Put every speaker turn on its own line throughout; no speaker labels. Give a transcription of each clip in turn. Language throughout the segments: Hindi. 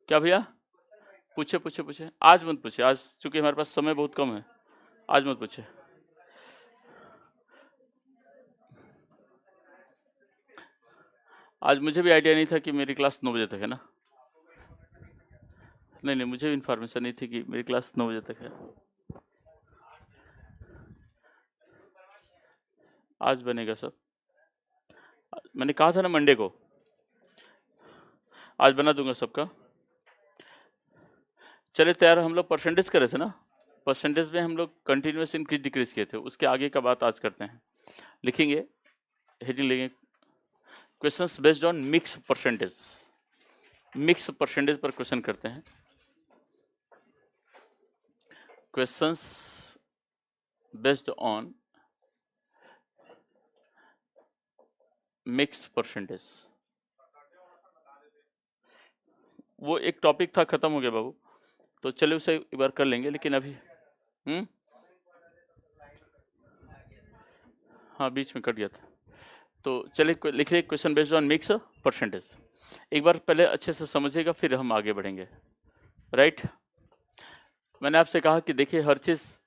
क्या भैया? पूछे पूछे पूछे, आज मत पूछे, आज चूंकि हमारे पास समय बहुत कम है, आज मत पूछे। आज मुझे भी आइडिया नहीं था कि मेरी क्लास 9 बजे तक है ना। नहीं नहीं, मुझे भी इन्फॉर्मेशन नहीं थी कि मेरी क्लास 9 बजे तक है। आज बनेगा सब, मैंने कहा था ना मंडे को, आज बना दूंगा सबका। चले तैयार, हम लोग परसेंटेज करे थे ना, परसेंटेज में हम लोग कंटिन्यूस इंक्रीज डिक्रीज किए थे, उसके आगे का बात आज करते हैं। लिखेंगे, हेडिंग लेंगे questions based on mix percentage. Mix percentage पर क्वेश्चन करते हैं, questions based on mix percentage. वो एक टॉपिक था, खत्म हो गया बाबू, तो चलिए उसे एक बार कर लेंगे, लेकिन अभी हाँ बीच में कट गया था। तो चलिए लिखिए question based on mix percentage. एक बार पहले अच्छे से समझिएगा, फिर हम आगे बढ़ेंगे। राइट, मैंने आपसे कहा कि देखिए हर चीज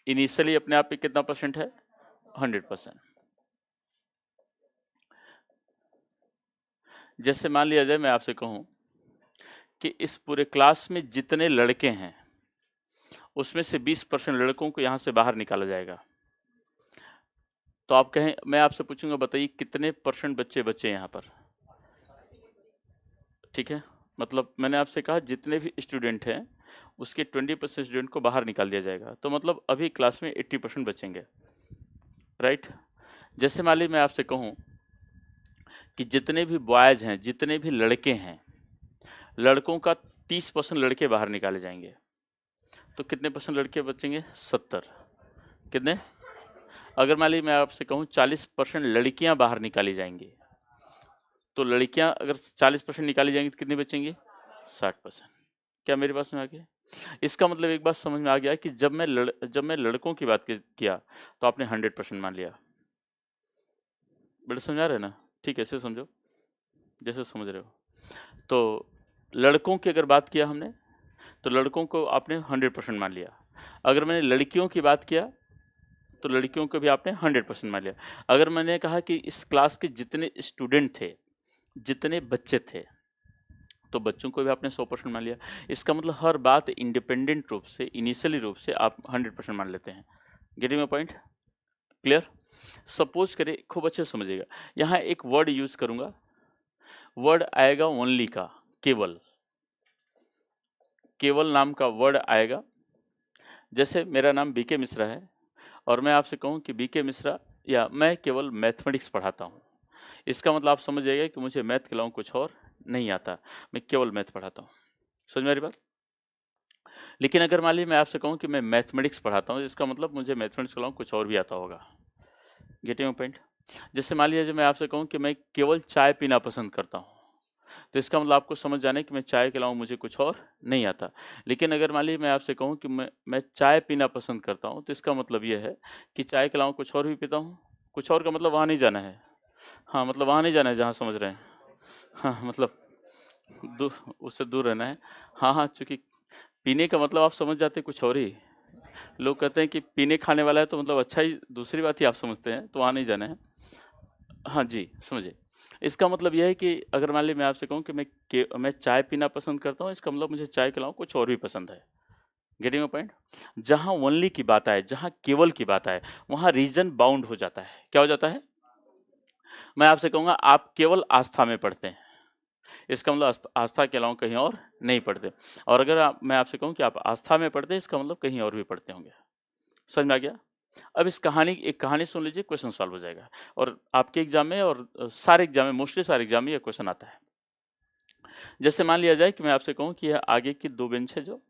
इनिशियली अपने आप पे कितना परसेंट है, 100%। जैसे मान लिया जाए मैं आपसे कहूं कि इस पूरे क्लास में जितने लड़के हैं उसमें से 20% लड़कों को यहां से बाहर निकाला जाएगा, तो आप कहें, मैं आपसे पूछूंगा बताइए कितने परसेंट बच्चे बचे यहाँ पर। ठीक है, मतलब मैंने आपसे कहा जितने भी स्टूडेंट हैं उसके 20% स्टूडेंट को बाहर निकाल दिया जाएगा, तो मतलब अभी क्लास में 80% बचेंगे। राइट, जैसे मान लीजिए मैं आपसे कहूं कि जितने भी बॉयज हैं, जितने भी लड़के हैं, लड़कों का 30% लड़के बाहर निकाले जाएंगे, तो कितने परसेंट लड़के बचेंगे, 70। कितने? अगर मान लीजिए मैं आपसे कहूं 40% लड़कियां बाहर निकाली जाएंगी, तो लड़कियां अगर 40% निकाली जाएंगी तो कितनी बचेंगी, 60%। क्या मेरी बात समझ आ गई? इसका मतलब एक बात समझ में आ गया कि जब मैं लड़कों की बात किया तो आपने 100% मान लिया। बेटा समझ आ रहा है ना? ठीक है, ऐसे समझो जैसे समझ रहे हो। तो लड़कों की अगर बात किया हमने, तो लड़कों को आपने 100% मान लिया। अगर मैंने लड़कियों की बात किया तो लड़कियों को भी आपने 100% मान लिया। अगर मैंने कहा कि इस क्लास के जितने स्टूडेंट थे, जितने बच्चे थे, तो बच्चों को भी आपने 100% मान लिया। इसका मतलब हर बात इंडिपेंडेंट रूप से, इनिशियली रूप से आप 100% मान लेते हैं। Getting my point? Clear? Suppose करें, खूब अच्छे से समझिएगा, यहाँ एक वर्ड यूज करूंगा, वर्ड आएगा ओनली का, केवल। केवल नाम का वर्ड आएगा। जैसे मेरा नाम बीके मिश्रा है और मैं आपसे कहूं कि बीके मिश्रा, या मैं केवल मैथमेटिक्स पढ़ाता हूं, इसका मतलब आप समझ जाइएगा कि मुझे मैथ के अलावा कुछ और नहीं आता, मैं केवल मैथ पढ़ाता हूं। समझ में आ रही बात? लेकिन अगर मान लीजिए मैं आपसे कहूं कि मैं मैथमेटिक्स पढ़ाता हूं, इसका मतलब मुझे मैथमेटिक्स के अलावा कुछ और भी आता होगा। Getting point? जैसे मान लीजिए मैं आपसे कहूं कि मैं केवल चाय पीना पसंद करता हूं, तो इसका मतलब आपको समझ जाना है कि मैं चाय के अलावा मुझे कुछ और नहीं आता। लेकिन अगर मान लीजिए मैं आपसे कहूं कि मैं चाय पीना पसंद करता हूं, तो इसका मतलब यह है कि चाय के अलावा कुछ और भी पीता हूं। कुछ और का मतलब वहां नहीं जाना है। हाँ, मतलब वहां नहीं जाना है जहां समझ रहे हैं। हाँ, मतलब उससे दूर रहना है। हाँ हाँ, चूंकि पीने का मतलब आप समझ जाते हैं कुछ और ही। लोग कहते हैं कि पीने खाने वाला है तो मतलब अच्छा ही, दूसरी बात ही आप समझते हैं, तो वहाँ नहीं जाना है। हाँ जी, समझिए। इसका मतलब यह है कि अगर मान लीजिए मैं आपसे कहूँ कि मैं चाय पीना पसंद करता हूँ, इसका मतलब मुझे चाय के अलावा कुछ और भी पसंद है। Getting my point? जहाँ ओनली की बात आए, जहाँ केवल की बात आए, वहाँ रीजन बाउंड हो जाता है। क्या हो जाता है? मैं आपसे कहूँगा आप केवल आस्था में पढ़ते हैं, इसका मतलब आस्था के अलावा कहीं और नहीं पढ़ते। और अगर मैं आपसे कहूँ कि आप आस्था में पढ़ते हैं, इसका मतलब कहीं और भी पढ़ते होंगे। समझ में आ गया? अब एक कहानी सुन लीजिए, क्वेश्चन सॉल्व हो जाएगा। और आपके एग्जाम में और सारे एग्जाम में, मोस्टली सारे एग्जाम में यह क्वेश्चन आता है। जैसे मान लिया जाए कि मैं आपसे कहूं कि यह आगे की 2 बेंच है, जो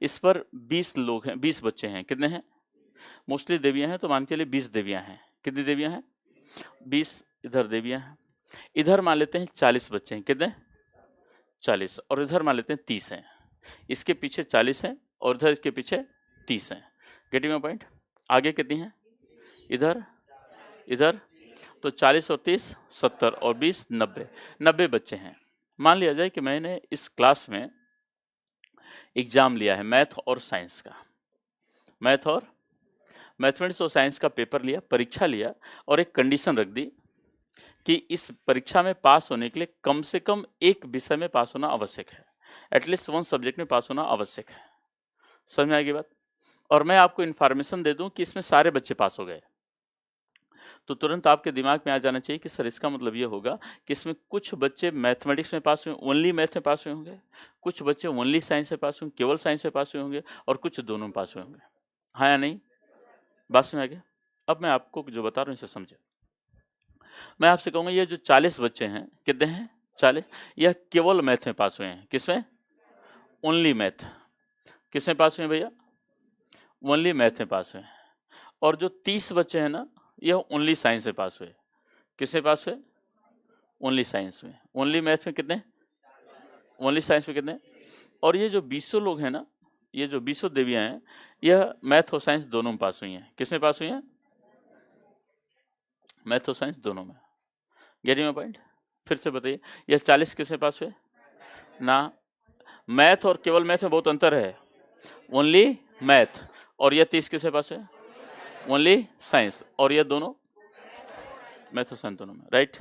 इस पर 20 लोग हैं, 20 बच्चे हैं। कितने हैं? मोस्टली देवियां हैं, तो मान के लिए 20 देवियां हैं। कितनी देवियां हैं? 20 इधर देवियां हैं। इधर मान लेते हैं 40 बच्चे हैं। कितने? 40। और इधर मान लेते हैं 30 हैं। इसके पीछे 40 हैं और इधर इसके पीछे 30 हैं। Getting my point? आगे कितनी हैं? इधर, इधर, तो 40 और 30 70 और 20 90, 90 बच्चे हैं। मान लिया जाए कि मैंने इस क्लास में एग्जाम लिया है मैथ और साइंस का, मैथ और मैथमेटिक्स और साइंस का पेपर लिया, परीक्षा लिया, और एक कंडीशन रख दी कि इस परीक्षा में पास होने के लिए कम से कम एक विषय में पास होना आवश्यक है, एटलीस्ट वन सब्जेक्ट में पास होना आवश्यक है। समझ में आएगी बात? और मैं आपको इन्फॉर्मेशन दे दूं कि इसमें सारे बच्चे पास हो गए, तो तुरंत आपके दिमाग में आ जाना चाहिए कि सर इसका मतलब ये होगा कि इसमें कुछ बच्चे मैथमेटिक्स में पास हुए, ओनली मैथ में पास हुए होंगे, कुछ बच्चे ओनली साइंस में पास हुए, केवल साइंस में पास हुए होंगे, और कुछ दोनों में पास हुए होंगे। हाँ या नहीं? बात समझ आ गया? अब मैं आपको जो बता रहा हूँ इसे समझे। मैं आपसे कहूँगा ये जो 40 बच्चे हैं, कितने हैं? 40। यह केवल मैथ में पास हुए हैं। किसमें? Only math. किसमें पास हुए हैं भैया? ओनली मैथ में पास हुए हैं। और जो 30 बच्चे हैं ना, यह ओनली साइंस में पास हुए। किसमें पास हुए? ओनली साइंस में। ओनली मैथ में कितने? ओनली साइंस में कितने? और ये जो 200 लोग हैं ना, ये जो 200 देवियां हैं, यह मैथ और साइंस दोनों में पास हुई हैं। किसमें पास हुई हैं? मैथ और साइंस दोनों में। Getting my point? फिर से बताइए, यह 40 किसमें पास हुए ना? मैथ और केवल मैथ में बहुत अंतर है। Only math. और यह 30 किसमें पास हुए? Only science. और यह दोनों मैथ और साइंस दोनों में, राइट?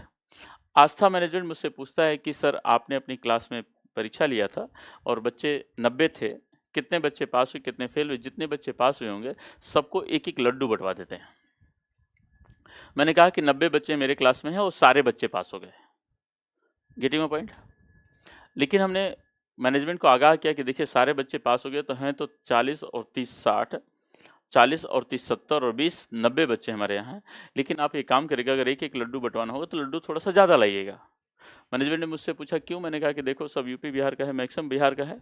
आस्था मैनेजमेंट मुझसे पूछता है कि सर आपने अपनी क्लास में परीक्षा लिया था और बच्चे 90 थे, कितने बच्चे पास हुए, कितने फेल हुए? जितने बच्चे पास हुए होंगे सबको एक एक लड्डू बंटवा देते हैं। मैंने कहा कि 90 बच्चे मेरे क्लास में हैं और सारे बच्चे पास हो गए। Getting my point? लेकिन हमने मैनेजमेंट को आगाह किया कि देखिए सारे बच्चे पास हो गए तो हैं तो 40 और 30 60, 40 और 30 70 और 20 90 बच्चे हमारे यहाँ हैं। लेकिन आप एक काम करिएगा, अगर एक एक लड्डू बंटवाना होगा तो लड्डू थोड़ा सा ज़्यादा लाइएगा। मैनेजमेंट ने मुझसे पूछा क्यों? मैंने कहा कि देखो सब यूपी बिहार का है, मैक्सिमम बिहार का है,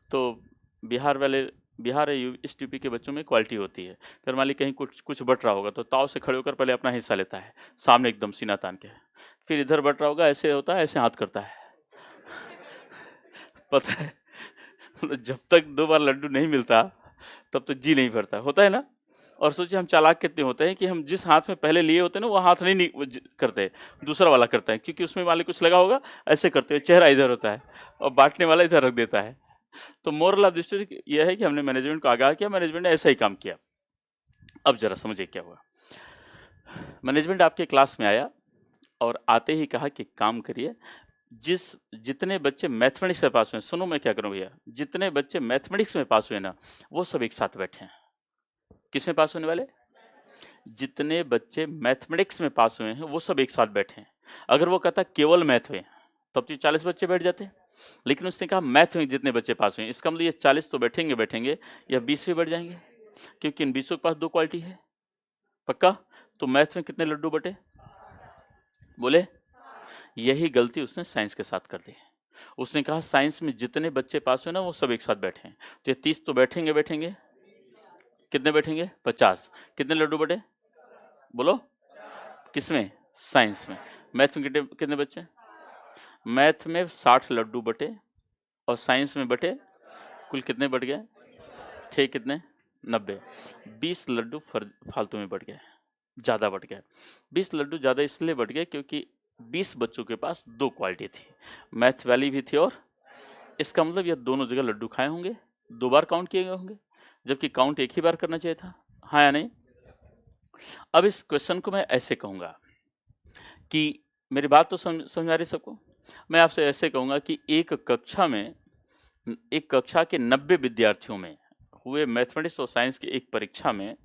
तो बिहार वाले, बिहार है ईस्ट यूपी के बच्चों में क्वालिटी होती है। अगर मान ली कहीं कुछ कुछ बट रहा होगा तो ताव से खड़े होकर पहले अपना हिस्सा लेता है, सामने एकदम सीना तान के, फिर इधर बट रहा होगा ऐसे होता है, ऐसे हाथ करता है। पता है जब तक 2 बार लड्डू नहीं मिलता तब तक जी नहीं भरता, होता है ना? और सोचिए हम चालाक कितने होते हैं कि हम जिस हाथ में पहले लिए होते हैं ना वो हाथ नहीं करते, दूसरा वाला करता है, क्योंकि उसमें मान ली कुछ लगा होगा, ऐसे करते हुए चेहरा इधर होता है और बांटने वाला इधर रख देता है। तो मोरल ऑफ द स्टोरी यह है कि हमने मैनेजमेंट को आगाह किया, मैनेजमेंट ने ऐसा ही काम किया। अब जरा समझिए क्या हुआ। मैनेजमेंट आपके क्लास में आया और आते ही कहा कि काम करिए, जितने बच्चे मैथमेटिक्स में पास हुए, सुनो मैं क्या करूं भैया, जितने बच्चे मैथमेटिक्स में पास हुए ना वो सब एक साथ बैठे हैं। किस में पास होने वाले? जितने बच्चे मैथमेटिक्स में पास हुए हैं वो सब एक साथ बैठे हैं। अगर वो कहता केवल मैथ में तब तो 40 बच्चे बैठ जाते, लेकिन उसने कहा मैथ में जितने बच्चे पास हुए हैं, इसका मतलब ये 40 तो बैठेंगे बैठेंगे या 20 भी बैठ जाएंगे, क्योंकि इन 20 के पास 2 क्वालिटी है। पक्का? तो मैथ में कितने लड्डू बटे? बोले? यही गलती उसने साइंस के साथ कर दी। उसने कहा साइंस में जितने बच्चे पास हुए ना वो सब एक साथ बैठे हैं, तो ये 30 तो बैठेंगे बैठेंगे, कितने बैठेंगे? 50। कितने लड्डू बटे? बोलो। किसमें? साइंस में। मैथ में कितने कितने बच्चे? मैथ में 60 लड्डू बटे और साइंस में बटे कुल कितने बढ़ गए थे? कितने? 90। 20 लड्डू फालतू में बढ़ गए, ज़्यादा बढ़ गए। 20 लड्डू ज़्यादा इसलिए बढ़ गए क्योंकि 20 बच्चों के पास 2 क्वालिटी थी, मैथ वाली भी थी, और इसका मतलब ये दोनों जगह लड्डू खाए होंगे, 2 बार काउंट किए गए होंगे, जबकि काउंट एक ही बार करना चाहिए था। हाँ या नहीं? अब इस क्वेश्चन को मैं ऐसे कहूँगा कि मेरी बात तो समझ आ रही सबको? मैं आपसे ऐसे कहूँगा कि एक कक्षा के 90 विद्यार्थियों में हुए मैथमेटिक्स और साइंस की एक परीक्षा में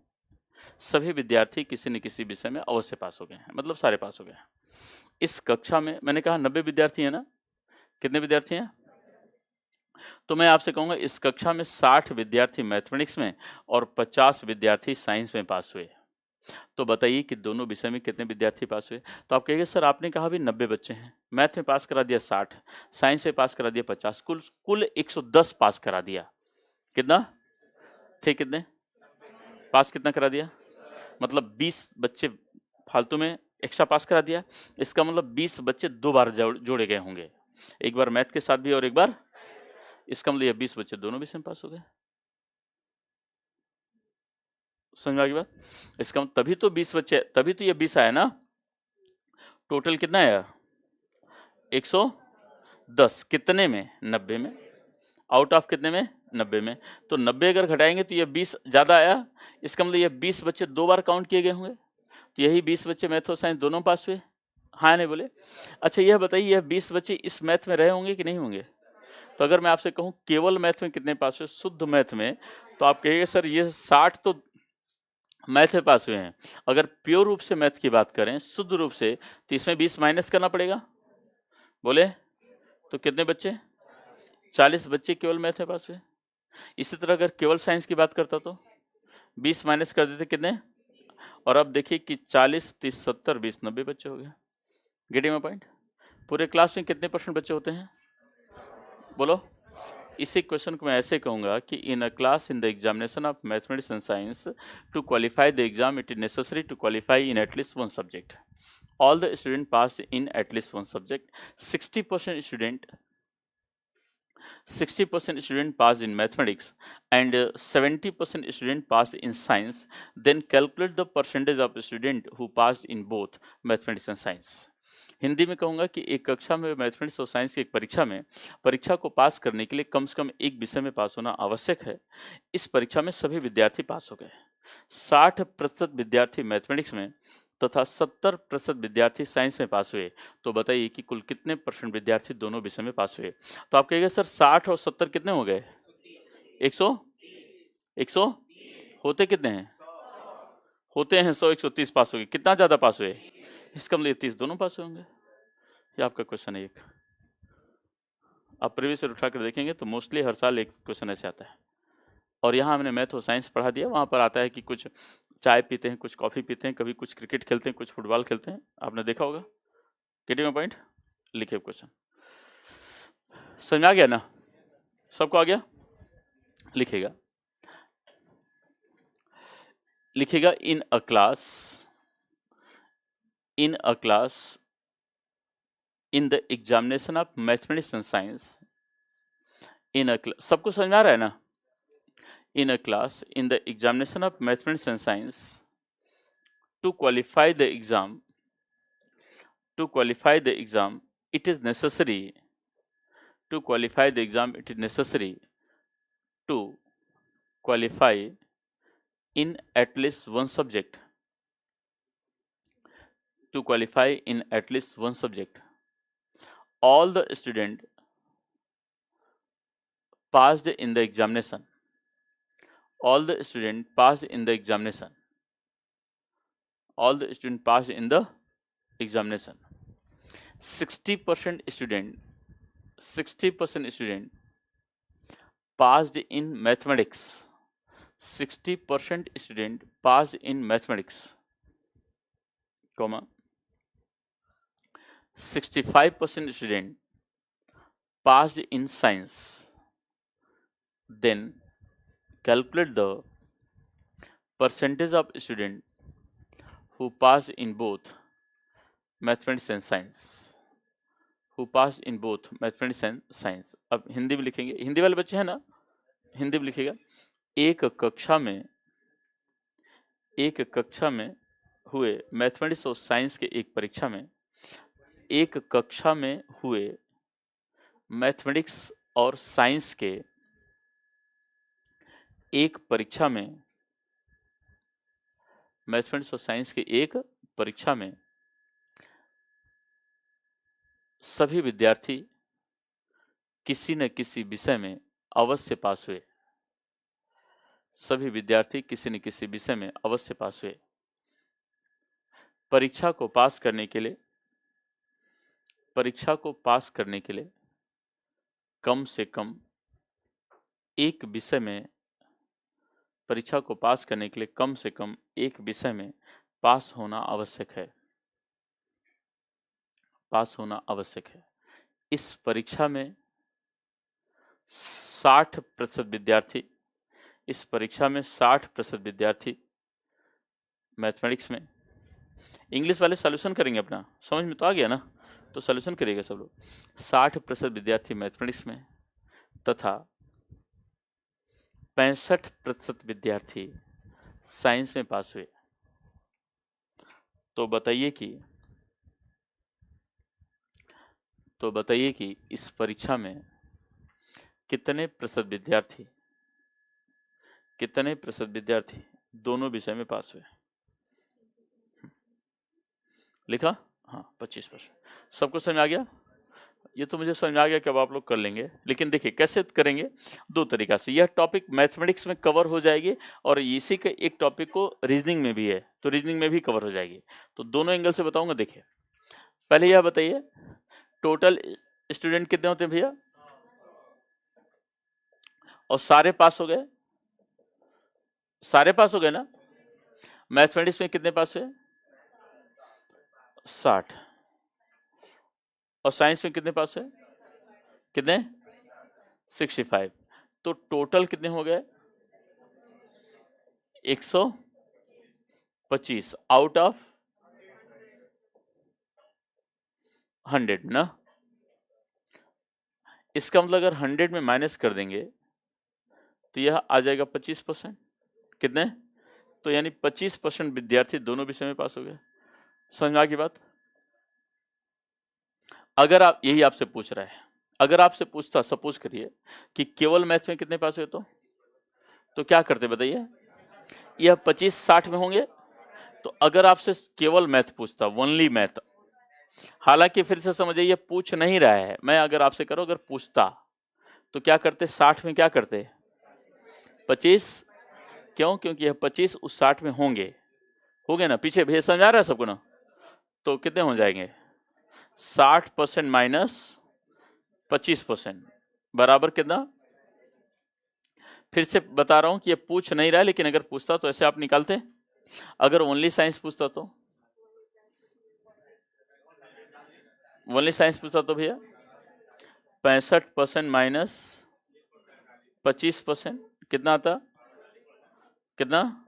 सभी विद्यार्थी किसी न किसी विषय में अवश्य पास हो गए हैं, मतलब सारे पास हो गए हैं। इस कक्षा में मैंने कहा 90 विद्यार्थी हैं ना, कितने विद्यार्थी हैं? तो मैं आपसे कहूँगा इस कक्षा में 60 विद्यार्थी मैथमेटिक्स में और 50 विद्यार्थी साइंस में पास हुए। तो बताइए कि दोनों विषय में कितने विद्यार्थी पास हुए? तो आप कहेंगे सर आपने कहा भी 90 बच्चे हैं, मैथ में पास करा दिया 60, साइंस में पास करा दिया 50, कुल 110 पास करा दिया। कितना थे? कितने पास कितना करा दिया? मतलब 20 बच्चे फालतू में एक्स्ट्रा पास करा दिया। इसका मतलब 20 बच्चे 2 बार जोड़े गए होंगे, एक बार मैथ के साथ भी और एक बार, इसका मतलब ये 20 बच्चे दोनों विषय में पास हो गए। समझ में आ गई बात? इसका मतलब तभी तो 20 बच्चे, तभी तो ये 20 आया ना। टोटल कितना आया? 10 कितने में? 90 में। आउट ऑफ कितने में? 90 में। तो 90 अगर घटाएंगे तो ये 20 ज़्यादा आया, इसका मतलब ये 20 बच्चे 2 बार काउंट किए गए होंगे, तो यही 20 बच्चे मैथ और साइंस दोनों पास हुए। हाँ नहीं बोले? अच्छा यह बताइए, यह 20 बच्चे इस मैथ में रहे होंगे कि नहीं होंगे? तो अगर मैं आपसे कहूँ केवल मैथ में कितने पास हुए, शुद्ध मैथ में, तो आप कहिए सर ये 60 तो मैथ में पास हुए हैं। अगर प्योर रूप से मैथ की बात करें, शुद्ध रूप से, तो इसमें 20 माइनस करना पड़ेगा। बोले तो कितने बच्चे? 40 बच्चे केवल मैथ में पास हुए। इसी तरह अगर केवल साइंस की बात करता तो 20 माइनस कर देते कितने? और अब देखिए कि 40, 30, 70, 20, 90 बच्चे हो गए। Getting my point? पूरे क्लास में कितने परसेंट बच्चे होते हैं? बोलो। इसी क्वेश्चन को मैं ऐसे कहूंगा कि in a class in the examination of mathematics and science, to qualify the exam it is necessary to qualify in at least one subject. All the student passed in at least one subject. 60% student passed in mathematics and 70% student passed in science. Then calculate the percentage of student who passed in both mathematics and science. Hindi में कहूँगा कि एक कक्षा में मैथमेटिक्स और साइंस की एक परीक्षा को पास करने के लिए कम से कम एक विषय में पास होना आवश्यक है। इस परीक्षा में सभी विद्यार्थी पास हो गए। 60% विद्यार्थी मैथमेटिक्स में तथा 70% विद्यार्थी साइंस में पास हुए। तो बताइए कि कुल कितने परसेंट विद्यार्थी दोनों विषय में पास हुए? तो आप कहिएगा सर 60 और 70 कितने हो गए? 100 होते कितने हैं? होते हैं 100, 130 पास हो गए। कितना ज्यादा पास हुए? इसका मतलब 30 दोनों पास हुए होंगे। ये आपका क्वेश्चन है एक। आप प्रीवियस ईयर उठा कर देखेंगे तो मोस्टली हर साल एक क्वेश्चन ऐसे आता है। और यहाँ हमने मैथ और साइंस पढ़ा दिया, वहाँ पर आता है कि कुछ चाय पीते हैं, कुछ कॉफ़ी पीते हैं, कभी कुछ क्रिकेट खेलते हैं, कुछ फुटबॉल खेलते हैं। आपने देखा होगा। Getting my point? लिखिए क्वेश्चन। समझ में आ गया ना? सबको आ गया? लिखेगा in a class in the examination of mathematics and science, in a class. सबको समझ में आ रहा है ना? In a class in the examination of mathematics and science, to qualify the exam it is necessary to qualify the exam it is necessary to qualify in at least one subject. To qualify in at least one subject, all the student passed in the examination. All the student passed in the examination. All the student passed in the examination. 60% student passed in mathematics. 60% student passed in mathematics, comma 65% student passed in science. Then calculate the percentage of student who passed in both mathematics and science. Who passed in both mathematics and science. अब हिंदी में लिखेंगे। हिंदी वाले बच्चे हैं ना? हिंदी में लिखेगा। एक कक्षा में हुए मैथमेटिक्स और साइंस के एक परीक्षा में, एक कक्षा में हुए मैथमेटिक्स और साइंस के एक परीक्षा में, मैथमेटिक्स और साइंस के एक परीक्षा में सभी विद्यार्थी किसी न किसी विषय में अवश्य पास हुए। सभी विद्यार्थी किसी न किसी विषय में अवश्य पास हुए। परीक्षा को पास करने के लिए कम से कम एक विषय में, परीक्षा को पास करने के लिए कम से कम एक विषय में पास होना आवश्यक है। पास होना आवश्यक है। इस परीक्षा में 60% विद्यार्थी, इस परीक्षा में 60% विद्यार्थी मैथमेटिक्स में, इंग्लिश वाले सॉल्यूशन करेंगे अपना, समझ में तो आ गया ना? तो सॉल्यूशन करिएगा सब लोग। 60% विद्यार्थी मैथमेटिक्स में तथा 65% विद्यार्थी साइंस में पास हुए। तो बताइए कि तो बताइए कि इस परीक्षा में कितने प्रतिशत विद्यार्थी दोनों विषय में पास हुए? लिखा? हाँ, 25%। सबको समझ आ गया? ये तो मुझे समझ में आ गया कि अब आप लोग कर लेंगे, लेकिन देखिए कैसे करेंगे, दो तरीका से। यह टॉपिक मैथमेटिक्स में कवर हो जाएगी और इसी के एक टॉपिक को रीजनिंग में भी है, तो रीजनिंग में भी कवर हो जाएगी। तो दोनों एंगल से बताऊंगा। देखिए पहले यह बताइए, टोटल स्टूडेंट कितने होते हैं भैया? और सारे पास हो गए? सारे पास हो गए ना? मैथमेटिक्स में कितने पास हुए? 60। और साइंस में कितने पास हुए? कितने? 65। तो टोटल कितने हो गए? 125 आउट ऑफ 100 ना। इसका मतलब अगर 100 में माइनस कर देंगे तो यह आ जाएगा 25%। कितने? तो यानी 25% विद्यार्थी दोनों विषय में पास हो गए। समझ में आ गई बात? अगर आप, यही आपसे पूछ रहा है, अगर आपसे पूछता, सपोज करिए कि केवल मैथ में कितने पास हुए, तो क्या करते बताइए? यह 25-60 में होंगे। तो अगर आपसे केवल मैथ पूछता, ओनली मैथ, हालांकि फिर से समझिए ये पूछ नहीं रहा है, मैं अगर आपसे करो अगर पूछता तो क्या करते? 60 में क्या करते? 25। क्यों? क्योंकि यह 25 उस 60 में होंगे ना। पीछे भैया समझ आ रहा है सबको ना? तो कितने हो जाएंगे? 60% माइनस 25% बराबर कितना? फिर से बता रहा हूं कि ये पूछ नहीं रहा है, लेकिन अगर पूछता तो ऐसे आप निकालते। अगर ओनली साइंस पूछता तो, भैया 65% माइनस 25% कितना आता? कितना?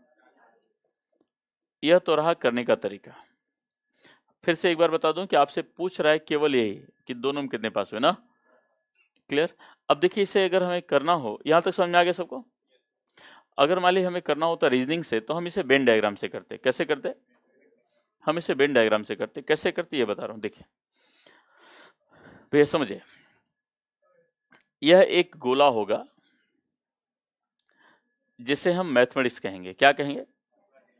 यह तो रहा करने का तरीका। फिर से एक बार बता दूं कि आपसे पूछ रहा है केवल यही कि दोनों में कितने पास हुए ना। क्लियर? अब देखिए इसे अगर हमें करना हो, यहां तक समझ में आ गया सबको? अगर मान ली हमें करना होता रीजनिंग से, तो हम इसे वेन डायग्राम से करते। कैसे करते? हम इसे वेन डायग्राम से करते। कैसे करते ये बता रहा हूं। देखिए भैया समझे, यह एक गोला होगा जिसे हम मैथमेटिक्स कहेंगे। क्या कहेंगे?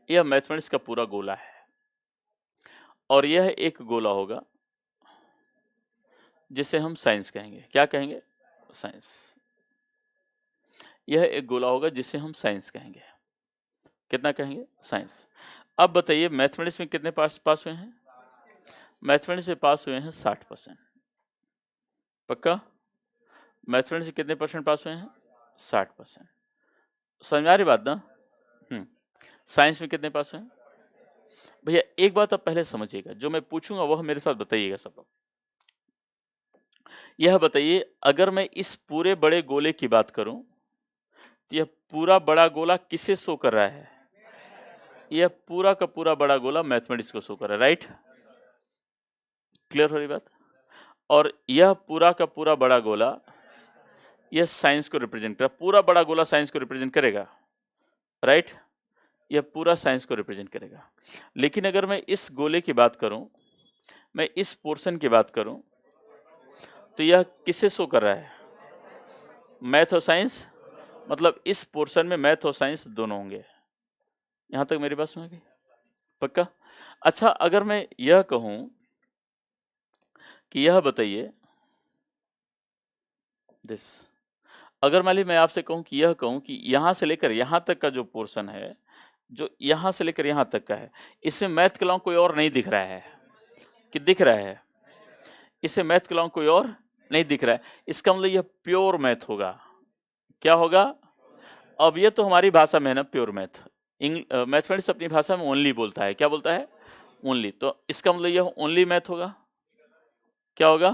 यह मैथमेटिक्स का पूरा गोला है। और यह एक गोला होगा जिसे हम साइंस कहेंगे। क्या कहेंगे? साइंस। यह एक गोला होगा जिसे हम साइंस कहेंगे। कितना कहेंगे? साइंस। अब बताइए मैथमेटिक्स में कितने पास हुए हैं? मैथमेटिक्स में पास हुए हैं 60%। पक्का? मैथमेटिक्स में कितने परसेंट पास हुए हैं? 60%। समझ में आ रही बात ना? साइंस में कितने पास हुए हैं? भैया एक बात आप पहले समझिएगा, जो मैं पूछूंगा वह मेरे साथ बताइएगा सब लोग। यह बताइए, अगर मैं इस पूरे बड़े गोले की बात करूं तो यह पूरा बड़ा गोला किसे शो कर रहा है? यह पूरा का पूरा बड़ा गोला मैथमेटिक्स को शो कर रहा है। राइट? क्लियर हो रही बात? और यह पूरा का पूरा बड़ा गोला यह साइंस को रिप्रेजेंट कर रहा है। पूरा बड़ा गोला साइंस को रिप्रेजेंट करेगा। राइट? यह पूरा साइंस को रिप्रेजेंट करेगा। लेकिन अगर मैं इस गोले की बात करूं, मैं इस पोर्शन की बात करूं, तो यह किसे शो कर रहा है? मैथ और साइंस। मतलब इस पोर्शन में मैथ और साइंस दोनों होंगे। यहां तक मेरी बात सुनेगी? पक्का? अच्छा, अगर मैं यह कहूं कि यह बताइए दिस, अगर मान ली मैं आपसे कहूं कि यह कहूं कि यहां से लेकर यहां तक का जो पोर्शन है, जो यहां से लेकर यहां तक का है, इसमें मैथ के अलावा कोई और नहीं दिख रहा है कि दिख रहा है? इसे मैथ के अलावा कोई और नहीं दिख रहा है। इसका मतलब यह प्योर मैथ होगा। क्या होगा? अब ये तो हमारी भाषा में है ना प्योर मैथ। मैथमेटिक्स अपनी भाषा में ओनली बोलता है। क्या बोलता है? ओनली। तो इसका मतलब यह ओनली मैथ होगा। क्या होगा?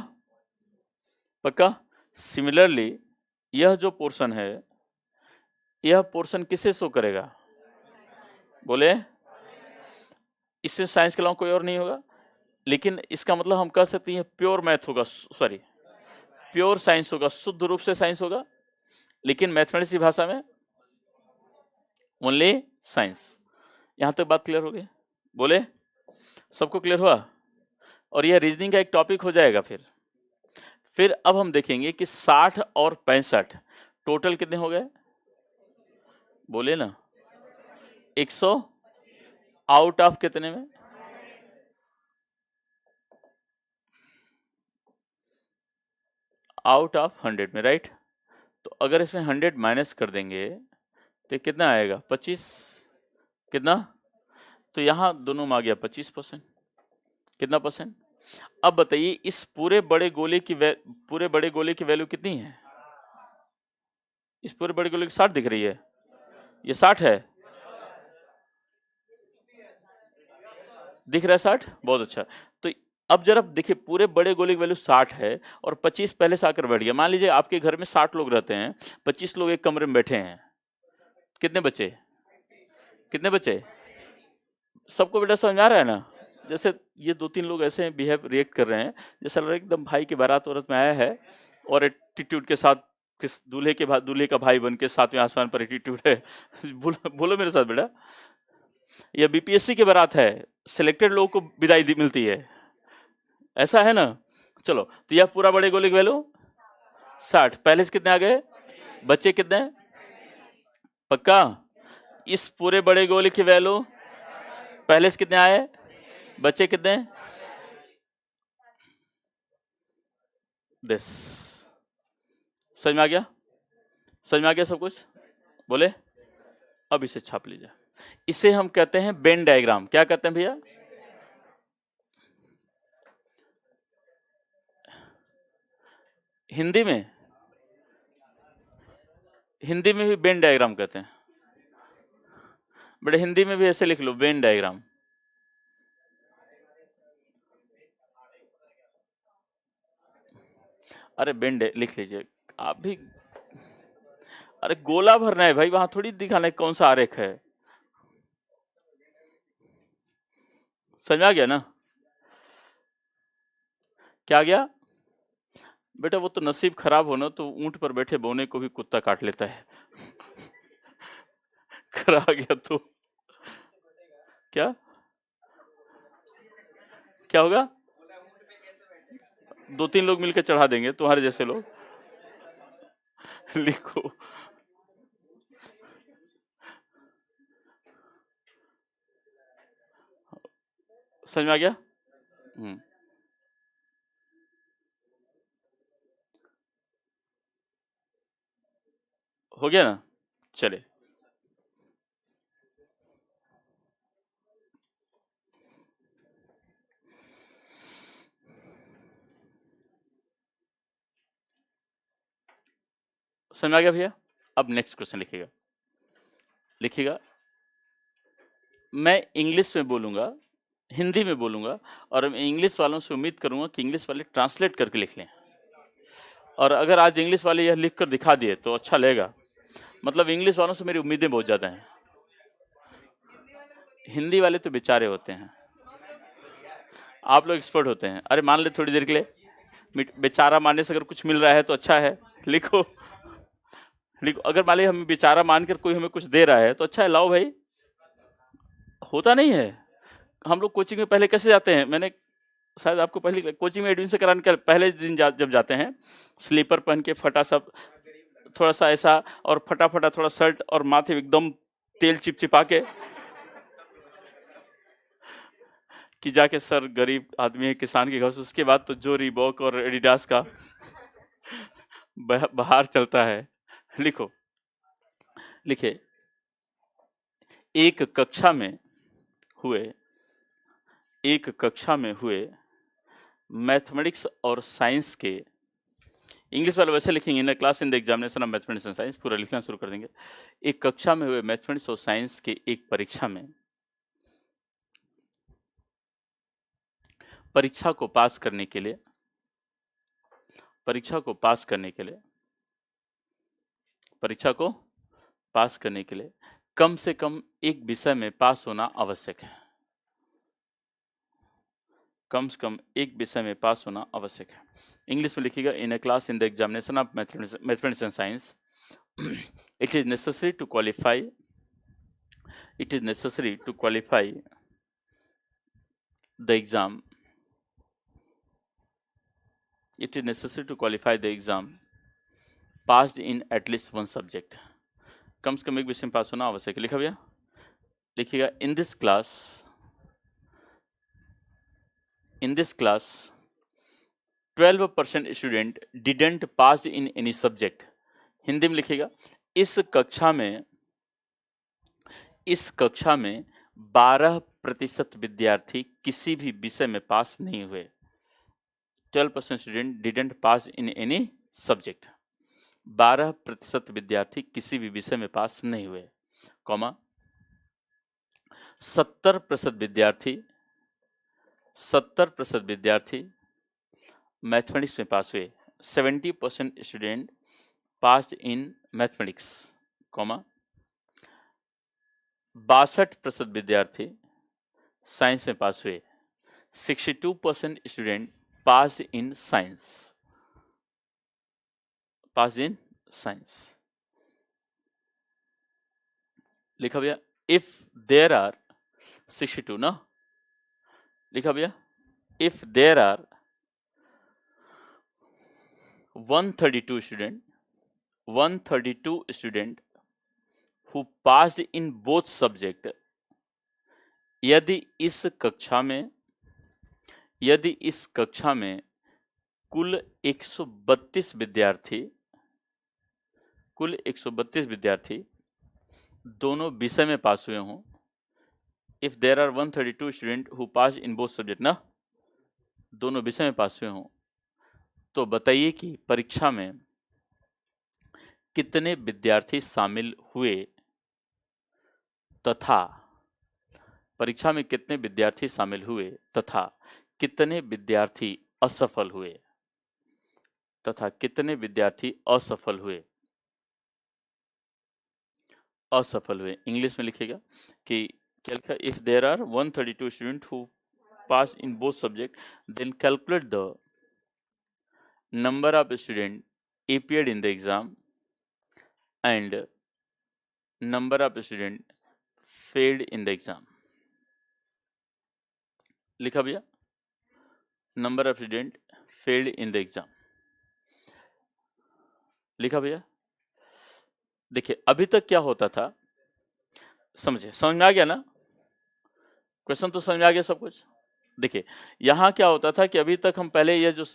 पक्का? सिमिलरली यह जो पोर्शन है, यह पोर्शन किसे शो करेगा? बोले? इससे साइंस के अलावा कोई और नहीं होगा। लेकिन इसका मतलब हम कह सकते हैं प्योर मैथ होगा, सॉरी प्योर साइंस होगा, शुद्ध रूप से साइंस होगा। लेकिन मैथमेटिक्स की भाषा में ओनली साइंस। यहां तक बात क्लियर हो गई? बोले? सबको क्लियर हुआ? और यह रीजनिंग का एक टॉपिक हो जाएगा फिर। फिर अब हम देखेंगे कि 60 और 65 टोटल कितने हो गए, बोले ना 100 आउट ऑफ कितने में, आउट ऑफ 100 में, राइट। तो अगर इसमें 100 माइनस कर देंगे तो कितना आएगा 25, कितना, तो यहां दोनों में आ गया 25%, कितना परसेंट। अब बताइए इस पूरे बड़े गोले की वैल्यू कितनी है, इस पूरे बड़े गोले की 60 दिख रही है, ये 60 है, दिख रहा है 60, बहुत अच्छा। तो अब जरा देखिए पूरे बड़े गोले की वैल्यू 60 है और 25 पहले से आकर बैठ गया। मान लीजिए आपके घर में 60 लोग रहते हैं, 25 लोग एक कमरे में बैठे हैं, कितने बचे, कितने बचे, सबको बेटा समझ आ रहा है ना। जैसे ये 2-3 लोग ऐसे बिहेव रिएक्ट कर रहे हैं जैसे लग रहा है एकदम भाई की बारात औरत में आया है और एटीट्यूड के साथ किस दूल्हे का भाई बन के 7वें आसमान पर एटीट्यूड है। बोलो मेरे साथ बेटा, यह बीपीएससी की बारात है, सिलेक्टेड लोगों को विदाई मिलती है, ऐसा है ना। चलो तो यह पूरा बड़े गोले की वैल्यू 60, पहले से कितने आ गए, बच्चे कितने, पक्का, इस पूरे बड़े गोले की वैल्यू पहले से कितने आए, बच्चे कितने, दिस, समझ में आ गया, समझ में आ गया सब कुछ, बोले। अब इसे छाप लीजिए, इसे हम कहते हैं वेन डायग्राम। क्या कहते हैं भैया, हिंदी में, हिंदी में भी वेन डायग्राम कहते हैं, बड़े हिंदी में भी ऐसे लिख लो वेन डायग्राम। अरे वेन लिख लीजिए आप भी, अरे गोला भरना है भाई, वहां थोड़ी दिखाना है कौन सा आरेख है, समझ में आ गया ना। क्या आ गया बेटा, वो तो नसीब खराब हो ना तो ऊंट पर बैठे बोने को भी कुत्ता काट लेता है। करा गया तो क्या, क्या होगा, 2-3 लोग मिलकर चढ़ा देंगे तुम्हारे जैसे लोग। लिखो, समझ में आ गया। हो गया ना, चले। समझ में आ गया भैया। अब नेक्स्ट क्वेश्चन लिखिएगा, लिखिएगा, मैं इंग्लिश में बोलूंगा, हिंदी में बोलूंगा, और मैं इंग्लिश वालों से उम्मीद करूंगा कि इंग्लिश वाले ट्रांसलेट करके लिख लें। और अगर आज इंग्लिश वाले यह लिख कर दिखा दिए तो अच्छा लगेगा, मतलब इंग्लिश वालों से मेरी उम्मीदें बहुत ज्यादा हैं। हिंदी वाले तो बेचारे होते हैं, आप लोग एक्सपर्ट होते हैं। अरे मान ले थोड़ी देर के लिए, बेचारा मानने से अगर कुछ मिल रहा है तो अच्छा है, लिखो, लिखो। अगर मान ली हमें बेचारा मानकर कोई हमें कुछ दे रहा है तो अच्छा है, लाओ भाई। होता नहीं है, हम लोग कोचिंग में पहले कैसे जाते हैं, मैंने शायद आपको पहले कोचिंग में एडमिशन कराने के पहले दिन जब जाते हैं, स्लीपर पहन के फटा सब थोड़ा सा ऐसा, और फटा फटा थोड़ा शर्ट और माथे एकदम तेल चिपचिपा के कि जाके सर गरीब आदमी है, किसान के घर से। उसके बाद तो जो रीबॉक और एडिडास का बाहर चलता है। लिखो, लिखे, एक कक्षा में हुए, एक कक्षा में हुए मैथमेटिक्स और साइंस के, इंग्लिश वाले वैसे लिखेंगे, in class in the examination of mathematics and science, पूरा लिखना शुरू कर देंगे। एक कक्षा में हुए मैथमेटिक्स और साइंस के एक परीक्षा में, परीक्षा को पास करने के लिए, परीक्षा को पास करने के लिए, परीक्षा को पास करने के लिए कम से कम एक विषय में पास होना आवश्यक है, कम से कम एक विषय में पास होना आवश्यक है। इंग्लिश में लिखिएगा, in a class in the examination of mathematics and science it is necessary to qualify, it is necessary to qualify the exam, it is necessary to qualify the exam passed in at least one subject. कम से कम एक विषय में पास होना आवश्यक है। लिखा भैया, लिखिएगा in this class 12% student didn't pass in any subject. Hindi में लिखिएगा, इस कक्षा में 12% विद्यार्थी किसी भी विषय में पास नहीं हुए। 12% student didn't pass in any subject. 12% विद्यार्थी किसी भी विषय में पास नहीं हुए, कॉमा 70% विद्यार्थी मैथमेटिक्स में पास हुए। 70% student pass in mathematics, comma 62% विद्यार्थी साइंस में पास हुए। 62% स्टूडेंट पास इन साइंस, लिखा भैया इफ देर आर 62 ना, लिखा भैया if there are 132 student who passed in both subject, यदि इस कक्षा में कुल 132 विद्यार्थी दोनों विषय में पास हुए हों। If there are 132 student who pass in both subject ना, दोनों विषय में पास हुए हों, तो बताइए कि परीक्षा में कितने विद्यार्थी शामिल हुए तथा कितने विद्यार्थी असफल हुए। इंग्लिश में लिखिएगा कि क्या लिखा, if there are 132 student who pass in both subject then calculate the number of student appeared in the exam and number of student failed in the exam। लिखा भैया, number of student failed in the exam. लिखा भैया, देखिए अभी तक क्या होता था, समझ में आ गया ना? क्वेश्चन तो समझ में आ गया सब कुछ। देखिए यहां क्या होता था कि अभी तक हम पहले ये जो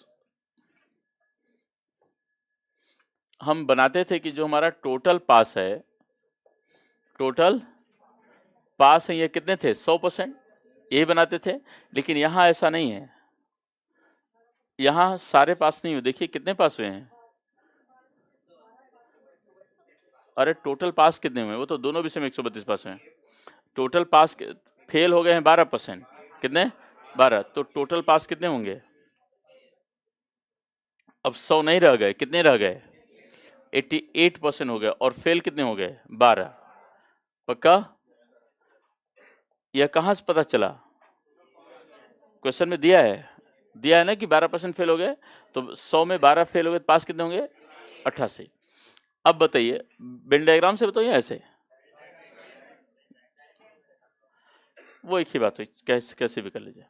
हम बनाते थे कि जो हमारा टोटल पास है ये कितने थे, 100%, ये बनाते थे। लेकिन यहां ऐसा नहीं है, यहां सारे पास नहीं हुए। देखिए कितने पास हुए हैं, अरे टोटल पास कितने हुए, वो तो दोनों विषय में 132 पास हुए हैं। टोटल पास फेल हो गए हैं 12%, कितने 12, तो टोटल पास कितने होंगे, अब 100 नहीं रह गए, कितने रह गए 88% हो गए, और फेल कितने हो गए 12। पक्का? यह कहां से पता चला, क्वेश्चन में दिया है ना कि 12% फेल हो गए, तो 100 में 12 फेल हो गए, पास कितने होंगे 88। अब बताइए वेन डायग्राम से बताइए, ऐसे वो एक ही बात हुई, कैसे भी कर लीजिए,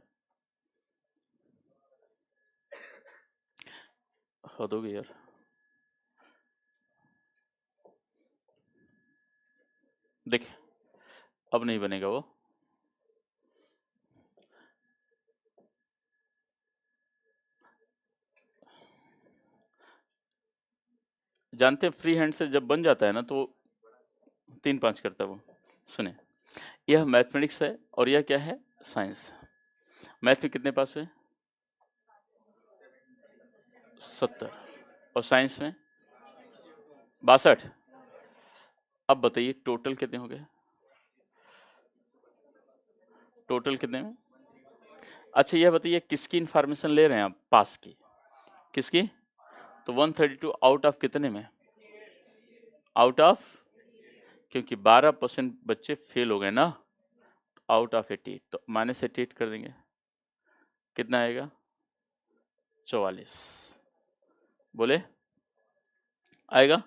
हो दोगे यार। देखिए अब नहीं बनेगा वो, जानते हैं फ्री हैंड से जब बन जाता है ना तो 3-5 करता है वो। सुने, यह मैथमेटिक्स है और यह क्या है, साइंस। मैथ में कितने पास हुए, 70, और साइंस में 62। अब बताइए टोटल कितने हो गए, टोटल कितने में। अच्छा यह बताइए किसकी इंफॉर्मेशन ले रहे हैं आप, पास की, किसकी, तो 132 आउट ऑफ कितने में, आउट ऑफ, क्योंकि 12% बच्चे फेल हो गए ना, आउट ऑफ 88, तो -88 कर देंगे, कितना आएगा 44, बोले आएगा।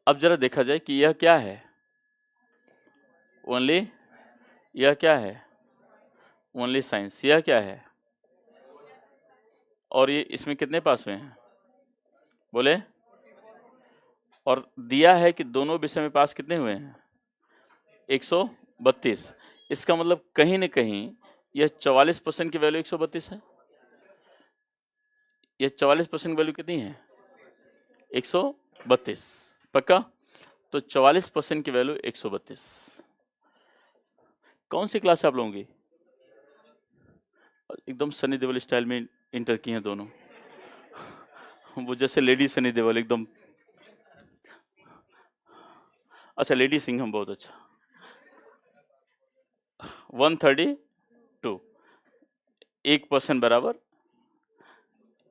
अब जरा देखा जाए कि यह क्या है, ओनली, यह क्या है ओनली साइंस, यह क्या है, और ये इसमें कितने पास हुए हैं बोले, और दिया है कि दोनों विषय में पास कितने हुए हैं? 132। इसका मतलब कहीं न कहीं यह 44% की वैल्यू 132 है। यह 44% की वैल्यू कितनी है? 132। पक्का? तो 44% की वैल्यू 132। कौन सी क्लास है आप लोगों की? एकदम सनी देओल स्टाइल में इंटर की हैं दोनों। वो जैसे लेडी सनी देओल एकदम। अच्छा, लेडी सिंघम बहुत अच्छा। 132 1% बराबर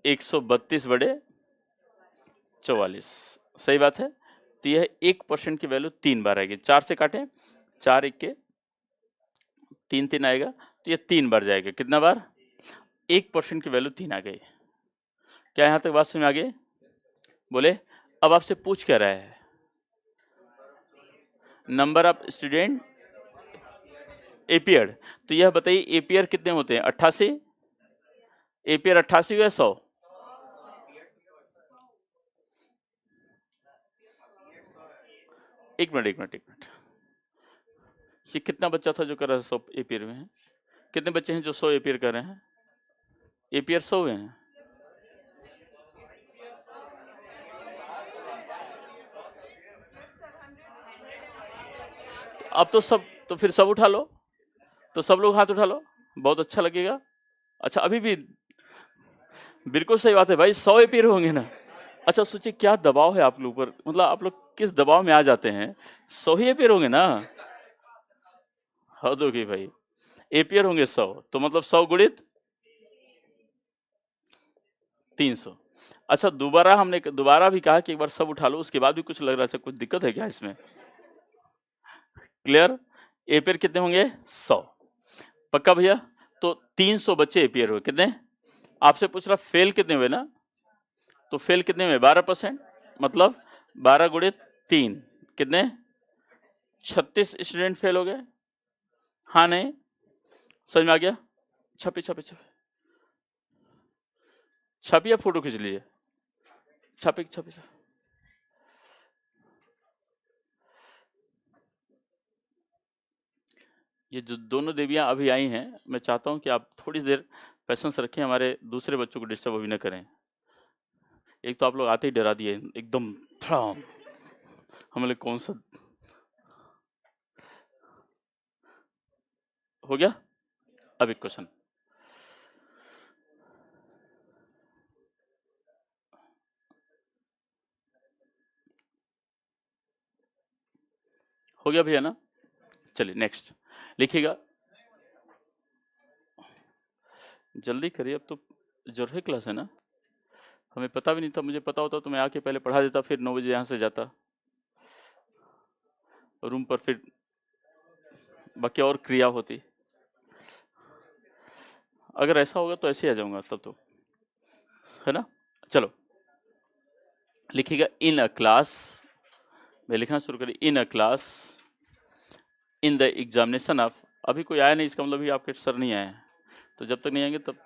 132/44। सही बात है। तो यह 1% की वैल्यू 3 बार आएगी। 4 से काटें, 4 1 3 3 आएगा, तो यह 3 बार जाएगा। कितना बार? 1% की वैल्यू 3 आ गई। क्या यहां तक बात समझ में आ गई? बोले, अब आपसे पूछ क्या रहा है? Number of student appear. तो यह बताइए एपियर कितने होते हैं? 88। एपियर 88 या 100? एक मिनट। ये कितना बच्चा था जो कर रहा है 100 एपियर में है? कितने बच्चे हैं जो 100 एपियर कर रहे हैं? एपियर 100 हुए हैं। अब तो सब, तो फिर सब उठा लो, तो सब लोग हाथ उठा लो, बहुत अच्छा लगेगा। अच्छा, अभी भी बिल्कुल सही बात है भाई, 100 एपियर होंगे ना। अच्छा सोचिए क्या दबाव है आप लोग पर, मतलब आप लोग किस दबाव में आ जाते हैं। 100 ही एपियर होंगे ना? हद होगी भाई। एपियर होंगे 100, तो मतलब 100 गुणित 300। अच्छा, दोबारा भी कहा कि एक बार सब उठा लो, उसके बाद भी कुछ लग रहा है, कुछ दिक्कत है क्या इसमें? क्लियर? एपियर कितने होंगे? 100। पक्का भैया? तो 300 बच्चे एपियर हुए। कितने? आपसे पूछ रहा फेल कितने हुए ना, तो फेल कितने हुए? 12%। मतलब 12 गुणित 3 कितने? 36 स्टूडेंट फेल हो गए। हाँ नहीं? समझ में आ गया? छपिए, फोटो खींच लीजिए। छपे। ये जो दोनों देवियां अभी आई हैं, मैं चाहता हूं कि आप थोड़ी देर पेशेंस रखें, हमारे दूसरे बच्चों को डिस्टर्ब अभी न करें। एक तो आप लोग आते ही डरा दिए एकदम धड़ाम। हम लोग कौन सा हो गया? अब एक क्वेश्चन हो गया भैया ना? चलिए नेक्स्ट लिखिएगा, जल्दी करिए, अब तो जरूरी क्लास है ना। हमें पता भी नहीं था, मुझे पता होता तो मैं आके पहले पढ़ा देता, फिर 9 बजे यहाँ से जाता रूम पर, फिर बाकी और क्रिया होती। अगर ऐसा होगा तो ऐसे ही आ जाऊंगा तब तो, है ना। चलो लिखिएगा, इन अ क्लास, मैं लिखना शुरू करिए। In a class, in the examination of, अभी कोई आया नहीं, इसका मतलब भी आपके सर नहीं आए हैं, तो जब तक नहीं आएंगे तब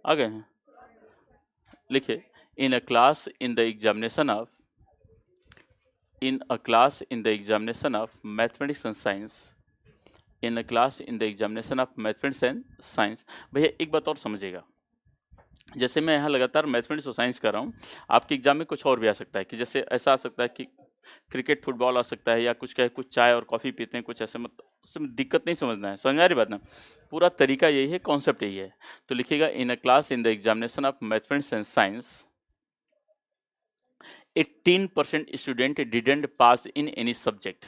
आ गए हैं। लिखिए, in a class in the examination of, in a class in the examination of mathematics and science, in a class in the examination of mathematics and science. भैया एक बात और समझिएगा, जैसे मैं यहाँ लगातार मैथमेटिक्स और साइंस कर रहा हूँ, आपके एग्जाम में कुछ और भी आ सकता है, कि जैसे ऐसा आ सकता है कि क्रिकेट फुटबॉल आ सकता है, या कुछ कहे कुछ चाय और कॉफ़ी पीते हैं, कुछ ऐसे, मत उसमें दिक्कत नहीं समझना है, समझ आ रही बात ना। पूरा तरीका यही है, कॉन्सेप्ट यही है। तो लिखिएगा, in a class in the examination of mathematics and science 18% student didn't pass in any subject.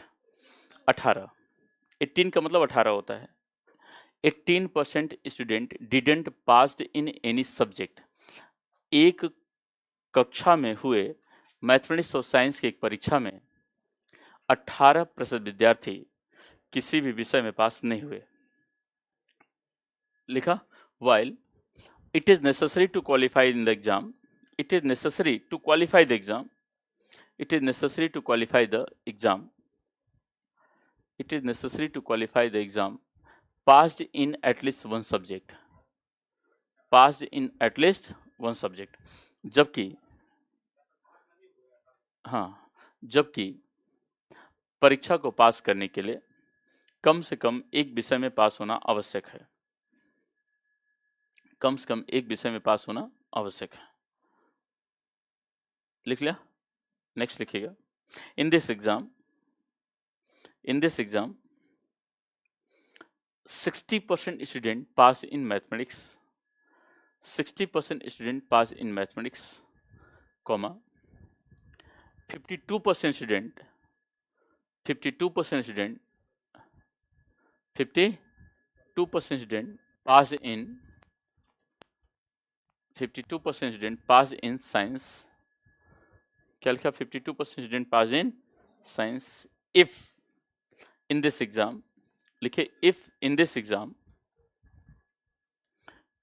18, 18 का मतलब 18 होता है। 18% student didn't pass in any subject. एक कक्षा में हुए मैथमेटिक्स और साइंस की एक परीक्षा में 18% विद्यार्थी किसी भी विषय में पास नहीं हुए। लिखा, while it is necessary to qualify in the exam, it is necessary to qualify the exam, it is necessary to qualify the exam, it is necessary to qualify the exam passed in at least one subject, passed in at least one subject। जबकि हाँ, जबकि परीक्षा को पास करने के लिए कम से कम एक विषय में पास होना आवश्यक है। कम से कम एक विषय में पास होना आवश्यक है। लिख लिया? नेक्स्ट लिखिएगा। In this exam 60% student pass in mathematics, 60% student pass in mathematics, comma 52% student 52% student 52% student pass in 52% student pass in science. क्या लिखा? 52% student pass in science if in this exam, लिखे if in this exam,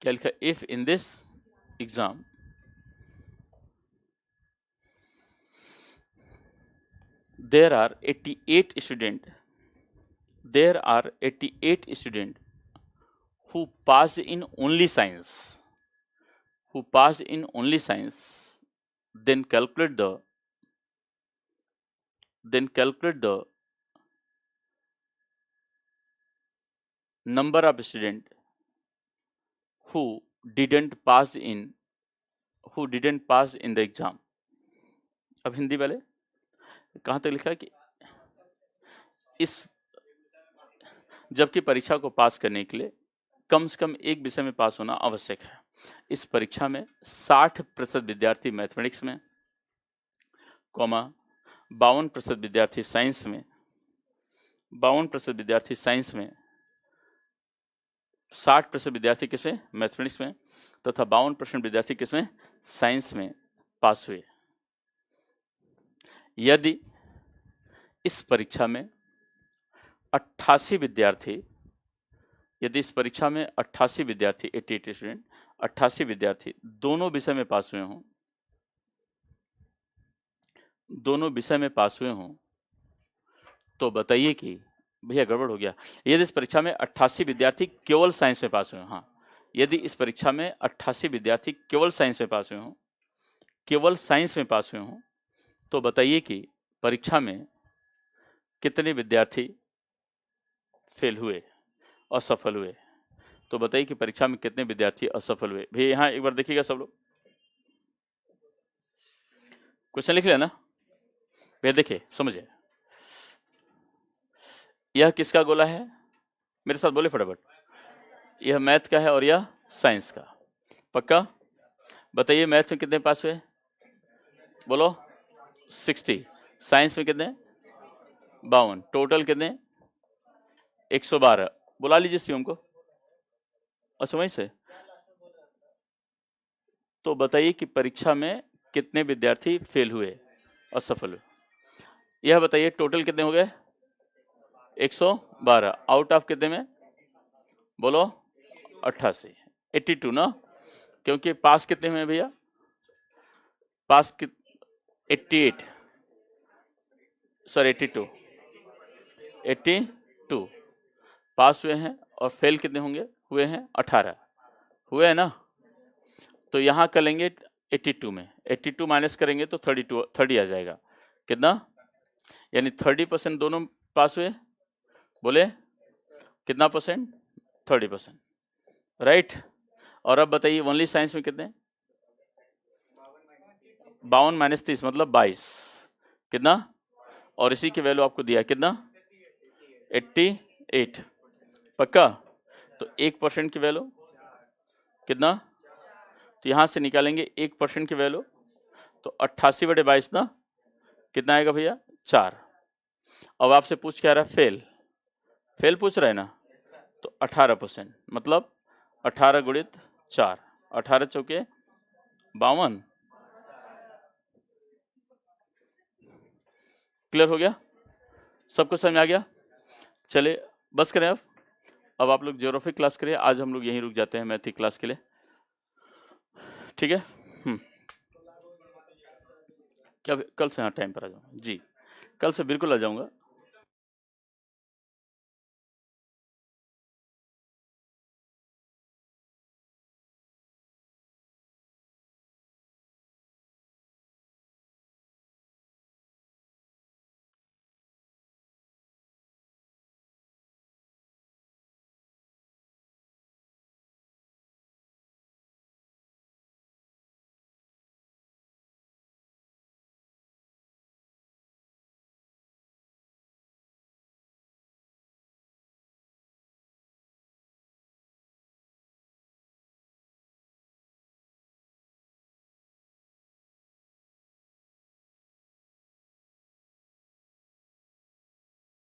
क्या लिखा? if in this exam there are 88 students who pass in only science, then calculate the number of students who didn't pass in the exam. अब हिंदी वाले कहाँ तक लिखा है कि इस जबकि परीक्षा को पास करने के लिए कम से कम एक विषय में पास होना आवश्यक है। इस परीक्षा में 60% विद्यार्थी मैथमेटिक्स में, 52% विद्यार्थी साइंस में, 52% विद्यार्थी साइंस में, 60% विद्यार्थी किसमें? मैथमेटिक्स में, तथा 52% विद्यार्थी किसमें? साइंस में पास हुए। यदि इस परीक्षा में 88 विद्यार्थी 88 स्टूडेंट 88 विद्यार्थी दोनों विषय में पास हुए हों, तो बताइए कि भैया गड़बड़ हो गया। यदि इस परीक्षा में 88 विद्यार्थी केवल साइंस में पास हुए हों, हाँ, यदि इस परीक्षा में 88 विद्यार्थी केवल साइंस में पास हुए हों, तो बताइए कि परीक्षा में कितने विद्यार्थी फेल हुए, असफल हुए। तो बताइए कि परीक्षा में कितने विद्यार्थी असफल हुए। भैया यहाँ एक बार देखिएगा सब लोग, क्वेश्चन लिख लिया ना भैया? देखिए समझिए, यह किसका गोला है? मेरे साथ बोले फटाफट। यह मैथ का है और यह साइंस का। पक्का? बताइए मैथ में कितने पास हुए? बोलो 60। साइंस में कितने? 52। टोटल कितने? 112। बुला लीजिए सीएम को। अच्छा वहीं से। तो बताइए कि परीक्षा में कितने विद्यार्थी फेल हुए, असफल हुए। यह बताइए टोटल कितने हो गए? 112। आउट ऑफ कितने में? बोलो 88। 82 ना, क्योंकि पास कितने हुए भैया? पास 88, सॉरी 82 पास हुए हैं, और फेल कितने हुए हैं? 18 हुए हैं ना। तो यहाँ कर लेंगे 82 में 82 माइनस करेंगे तो 30 आ जाएगा। कितना? यानी 30% दोनों पास हुए। बोले कितना परसेंट? 30%, राइट। और अब बताइए ओनली साइंस में कितने? 52 माइनस 30 मतलब 22। कितना? और इसी की वैल्यू आपको दिया कितना? 88। पक्का? तो 1% की वैल्यू कितना? तो यहां से निकालेंगे 1% की वैल्यू, तो 88/22 ना, कितना आएगा भैया? 4। अब आपसे पूछ क्या रहा? फेल पूछ रहा है ना, तो 18%, मतलब 18 गुणित 4, 18 चौके 52। क्लियर हो गया? सबको समझ में आ गया? चले बस करें अब आप लोग ज्योग्राफी क्लास करिए। आज हम लोग यहीं रुक जाते हैं मैथ की क्लास के लिए, ठीक है? क्या कल से? हाँ टाइम पर आ जाऊंगा जी, कल से बिल्कुल आ जाऊंगा।